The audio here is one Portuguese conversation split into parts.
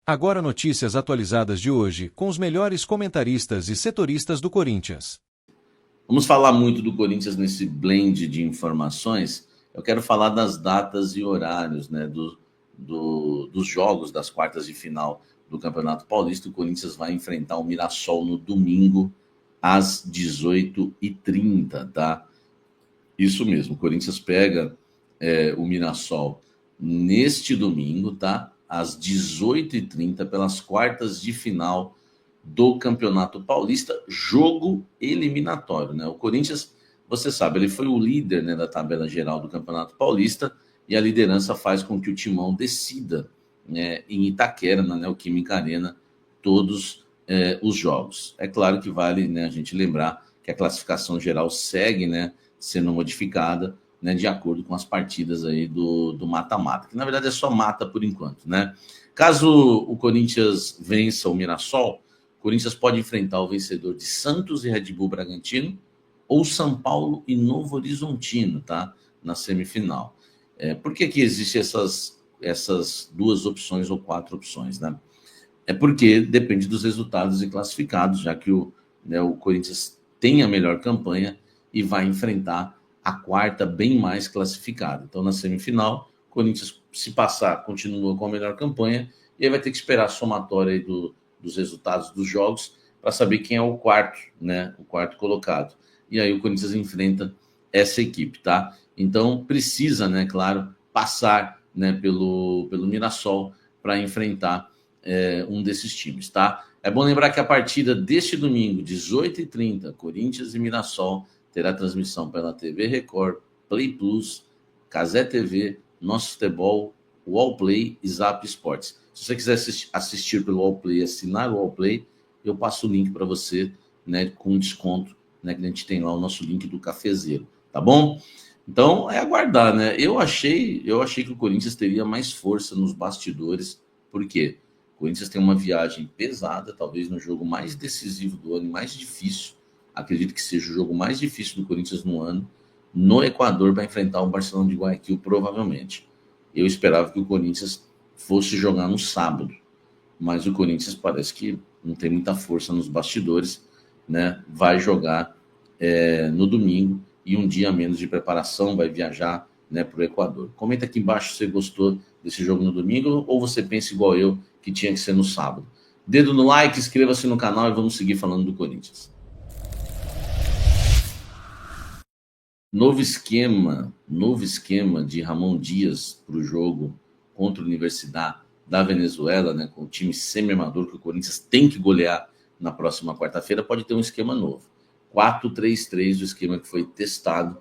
Agora notícias atualizadas de hoje, com os melhores comentaristas e setoristas do Corinthians. Vamos falar muito do Corinthians nesse blend de informações. Eu quero falar das datas e horários, né, dos jogos das quartas de final do Campeonato Paulista. O Corinthians vai enfrentar o Mirassol no domingo, às 18h30, tá? Isso mesmo, o Corinthians pega o Mirassol neste domingo, tá? Às 18h30, pelas quartas de final do Campeonato Paulista, jogo eliminatório, né? O Corinthians, você sabe, ele foi o líder, né, da tabela geral do Campeonato Paulista, e a liderança faz com que o Timão decida, né, em Itaquera, na Neoquímica Arena, todos os jogos. É claro que vale, né, a gente lembrar que a classificação geral segue, né, sendo modificada, né, de acordo com as partidas aí do mata-mata, que na verdade é só mata por enquanto, né? Caso o Corinthians vença o Mirassol, o Corinthians pode enfrentar o vencedor de Santos e Red Bull Bragantino ou São Paulo e Novo Horizontino, tá? Na semifinal. Por que existem essas duas opções ou quatro opções, né? É porque depende dos resultados e classificados, já que o Corinthians tem a melhor campanha e vai enfrentar a quarta bem mais classificada. Então, na semifinal, o Corinthians, se passar, continua com a melhor campanha e aí vai ter que esperar a somatória aí dos resultados dos jogos para saber quem é o quarto, né? O quarto colocado. E aí o Corinthians enfrenta essa equipe, tá? Então, precisa, né, claro, passar, né, pelo Mirassol para enfrentar um desses times, tá? É bom lembrar que a partida deste domingo, 18h30, Corinthians e Mirassol, terá transmissão pela TV Record, Play Plus, Cazé TV, Nosso Futebol, Wallplay e Zap Sports. Se você quiser assistir pelo Wallplay, assinar o Wallplay, eu passo o link para você, né, com desconto, né, que a gente tem lá o nosso link do cafezeiro, tá bom? Então, é aguardar, né? Eu achei que o Corinthians teria mais força nos bastidores, por quê? O Corinthians tem uma viagem pesada, talvez no jogo mais decisivo do ano e mais difícil. Acredito que seja o jogo mais difícil do Corinthians no ano. No Equador, vai enfrentar o Barcelona de Guayaquil, provavelmente. Eu esperava que o Corinthians fosse jogar no sábado, mas o Corinthians parece que não tem muita força nos bastidores, né? Vai jogar no domingo e um dia a menos de preparação, vai viajar, né, para o Equador. Comenta aqui embaixo se você gostou desse jogo no domingo ou você pensa igual eu, que tinha que ser no sábado. Dedo no like, inscreva-se no canal e vamos seguir falando do Corinthians. Novo esquema de Ramon Dias para o jogo contra a Universidade da Venezuela, né, com o time semi-amador que o Corinthians tem que golear na próxima quarta-feira, pode ter um esquema novo. 4-3-3, o esquema que foi testado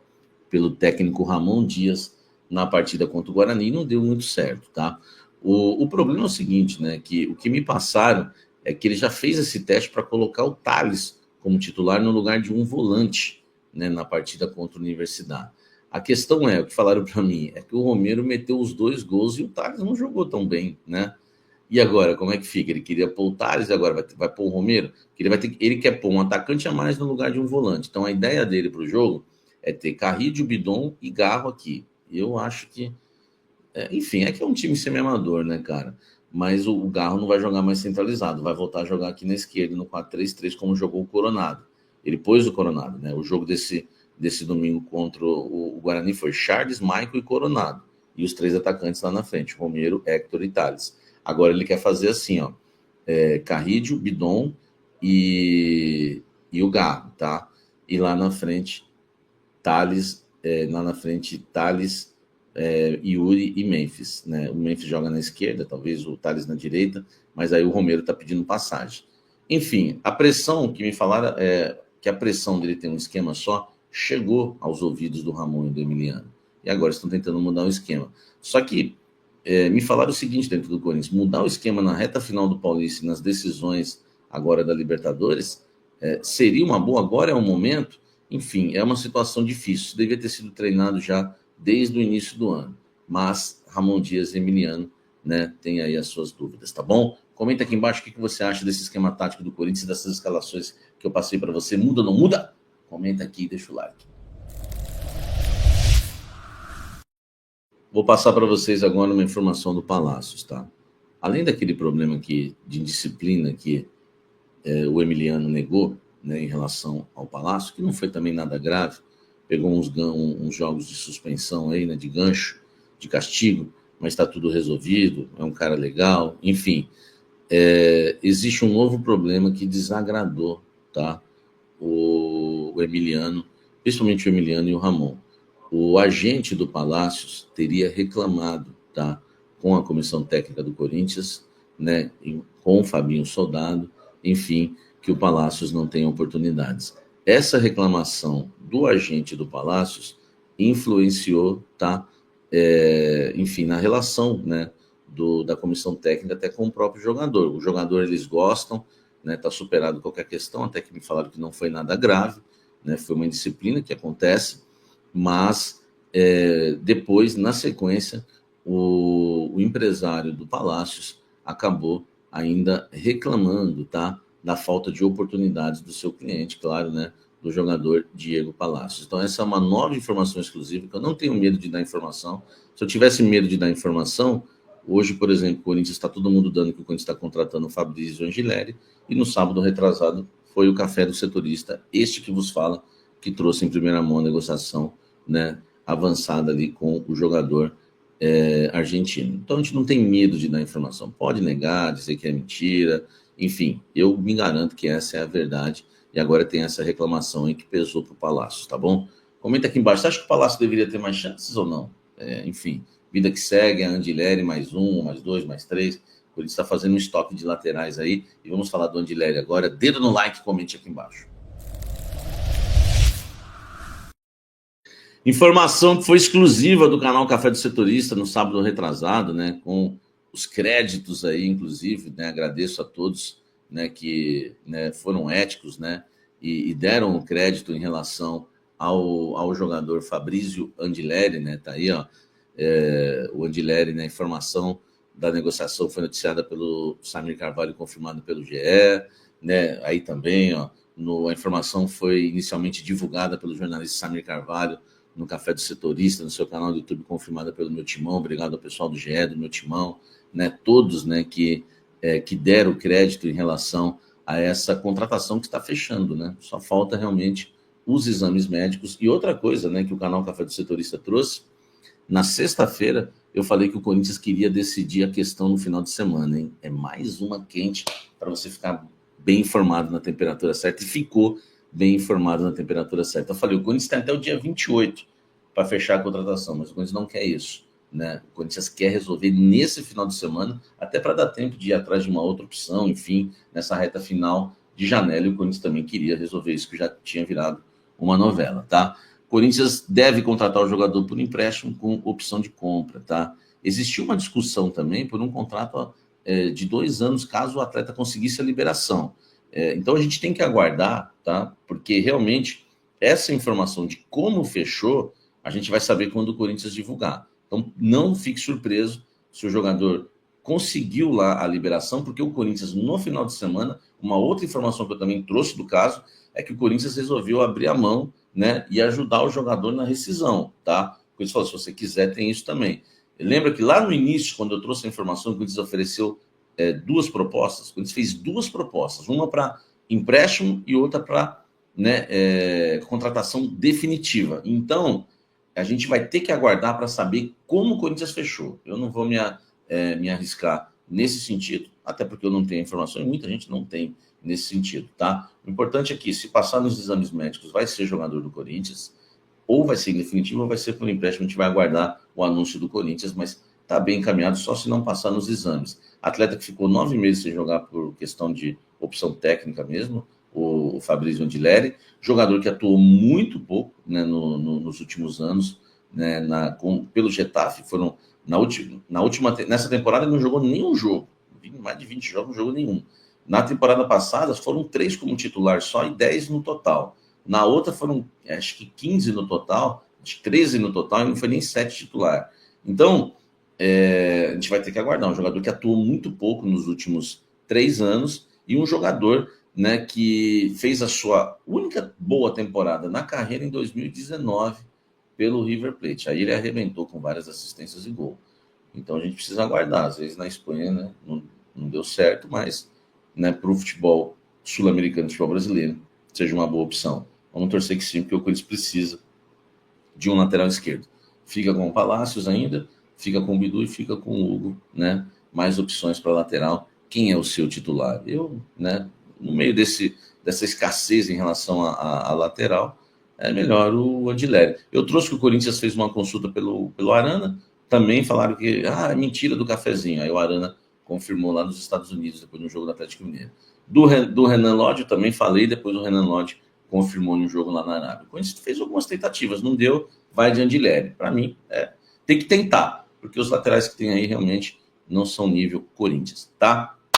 pelo técnico Ramon Dias na partida contra o Guarani, não deu muito certo, tá? O problema é o seguinte, né, que o que me passaram é que ele já fez esse teste para colocar o Thales como titular no lugar de um volante, né, na partida contra a Universidade. A questão é, o que falaram para mim, é que o Romero meteu os 2 gols e o Thales não jogou tão bem, né? E agora, como é que fica? Ele queria pôr o Thales e agora vai pôr o Romero? Ele quer pôr um atacante a mais no lugar de um volante. Então, a ideia dele para o jogo é ter Carrillo, Bidon e Garro aqui. Eu acho que... enfim, é que é um time semi-amador, né, cara? Mas o Garro não vai jogar mais centralizado, vai voltar a jogar aqui na esquerda, no 4-3-3, como jogou o Coronado. Ele pôs o Coronado, né? O jogo desse domingo contra o Guarani foi Charles, Michael e Coronado. E os 3 atacantes lá na frente, Romero, Héctor e Thales. Agora ele quer fazer assim, ó, Carrillo, Bidon e o Garro, tá? E lá na frente, Thales, Yuri e Memphis, né? O Memphis joga na esquerda, talvez o Thales na direita, mas aí o Romero tá pedindo passagem. Enfim, a pressão que me falaram é que a pressão dele ter um esquema só chegou aos ouvidos do Ramon e do Emiliano. E agora estão tentando mudar o esquema. Só que me falaram o seguinte dentro do Corinthians: mudar o esquema na reta final do Paulista e nas decisões agora da Libertadores seria uma boa, agora é o momento. Enfim, é uma situação difícil. Isso devia ter sido treinado já desde o início do ano. Mas Ramon Dias e Emiliano, né, tem aí as suas dúvidas, tá bom? Comenta aqui embaixo o que você acha desse esquema tático do Corinthians e dessas escalações que eu passei para você. Muda ou não muda? Comenta aqui e deixa o like. Vou passar para vocês agora uma informação do Palácios, tá? além daquele problema de indisciplina que o Emiliano negou, né, em relação ao Palácio, que não foi também nada grave, pegou uns jogos de suspensão aí, né, de gancho, de castigo, mas está tudo resolvido, é um cara legal, enfim. Existe um novo problema que desagradou, tá, o Emiliano, principalmente o Emiliano e o Ramon. O agente do Palácios teria reclamado, tá, com a comissão técnica do Corinthians, né, com o Fabinho Soldado, enfim, que o Palácios não tem oportunidades. Essa reclamação do agente do Palácios influenciou, tá, enfim, na relação, né, da comissão técnica até com o próprio jogador. O jogador, eles gostam, né, tá superado qualquer questão, até que me falaram que não foi nada grave, né, foi uma indisciplina que acontece, mas depois, na sequência, o empresário do Palácios acabou ainda reclamando, tá, da falta de oportunidades do seu cliente, claro, né, do jogador Diego Palácios. Então, essa é uma nova informação exclusiva, que eu não tenho medo de dar informação. Se eu tivesse medo de dar informação, hoje, por exemplo, o Corinthians está todo mundo dando que o Corinthians está contratando o Fabrício Angileri, e no sábado retrasado foi o café do setorista, este que vos fala, que trouxe em primeira mão a negociação, né, avançada ali com o jogador argentino. Então a gente não tem medo de dar informação, pode negar, dizer que é mentira, enfim, eu me garanto que essa é a verdade, e agora tem essa reclamação aí que pesou para o Palácio, tá bom? Comenta aqui embaixo, você acha que o Palácio deveria ter mais chances ou não? Enfim, vida que segue, a Andileri mais um, mais dois, mais três, por isso está fazendo um estoque de laterais aí, e vamos falar do Andileri agora. Dedo no like, comente aqui embaixo. Informação que foi exclusiva do canal Café do Setorista no sábado retrasado, né, com os créditos aí, inclusive, né, agradeço a todos, né, que, né, foram éticos, né, e deram o crédito em relação ao jogador Fabrício Andileri, né, tá aí, ó, o Andileri, né, a informação da negociação foi noticiada pelo Samir Carvalho, confirmada pelo GE, né, aí também, ó, a informação foi inicialmente divulgada pelo jornalista Samir Carvalho, no Café do Setorista, no seu canal do YouTube, confirmada pelo meu timão. Obrigado ao pessoal do GE, do meu timão, né, todos, né, que deram crédito em relação a essa contratação que está fechando, né? Só falta realmente os exames médicos. E outra coisa, né, que o canal Café do Setorista trouxe, na sexta-feira eu falei que o Corinthians queria decidir a questão no final de semana, hein? É mais uma quente para você ficar bem informado na temperatura certa, e ficou bem informado na temperatura certa. Eu falei, o Corinthians tem até o dia 28 para fechar a contratação, mas o Corinthians não quer isso, né? O Corinthians quer resolver nesse final de semana, até para dar tempo de ir atrás de uma outra opção, enfim, nessa reta final de janela, e o Corinthians também queria resolver isso, que já tinha virado uma novela, tá? O Corinthians deve contratar o jogador por empréstimo com opção de compra, tá? Existiu uma discussão também por um contrato de 2 anos, caso o atleta conseguisse a liberação. Então a gente tem que aguardar, tá? Porque realmente essa informação de como fechou, a gente vai saber quando o Corinthians divulgar. Então não fique surpreso se o jogador conseguiu lá a liberação, porque o Corinthians, no final de semana, uma outra informação que eu também trouxe do caso, é que o Corinthians resolveu abrir a mão, né, e ajudar o jogador na rescisão, tá? O Corinthians falou, se você quiser, tem isso também. Lembra que lá no início, quando eu trouxe a informação, o Corinthians ofereceu 2 propostas, o Corinthians fez 2 propostas, uma para empréstimo e outra para, né, contratação definitiva. Então, a gente vai ter que aguardar para saber como o Corinthians fechou. Eu não vou me arriscar nesse sentido, até porque eu não tenho informação e muita gente não tem nesse sentido, tá? O importante é que, se passar nos exames médicos, vai ser jogador do Corinthians, ou vai ser em definitivo, ou vai ser por empréstimo. A gente vai aguardar o anúncio do Corinthians, mas está bem encaminhado, só se não passar nos exames. Atleta que ficou 9 meses sem jogar por questão de opção técnica mesmo, o Fabrício Andileri, jogador que atuou muito pouco, né, nos últimos anos, né, pelo Getafe. Foram nessa temporada ele não jogou nenhum jogo, mais de 20 jogos, não jogou nenhum. Na temporada passada foram 3 como titular só e 10 no total. Na outra foram, acho que 15 no total, acho que 13 no total, e não foi nem 7 titular. Então, a gente vai ter que aguardar. Um jogador que atuou muito pouco nos últimos 3 anos, e um jogador, né, que fez a sua única boa temporada na carreira em 2019 pelo River Plate. Aí ele arrebentou com várias assistências e gol. Então a gente precisa aguardar. Às vezes na Espanha, né, não deu certo, mas, né, para o futebol sul-americano, futebol brasileiro, seja uma boa opção. Vamos torcer que sim, porque o Corinthians precisa de um lateral esquerdo. Fica com o Palácios ainda, fica com o Bidu e fica com o Hugo, né? Mais opções para lateral. Quem é o seu titular? Eu, né, no meio dessa escassez em relação à lateral, é melhor o Odilere. Eu trouxe que o Corinthians fez uma consulta pelo Arana, também falaram que é mentira do cafezinho. Aí o Arana confirmou lá nos Estados Unidos, depois no jogo do Atlético Mineiro. Do Renan Lodge, eu também falei, depois o Renan Lodge confirmou no jogo lá na Arábia. O Corinthians fez algumas tentativas, não deu, vai de Andileri. Para mim, tem que tentar, porque os laterais que tem aí realmente não são nível Corinthians, tá?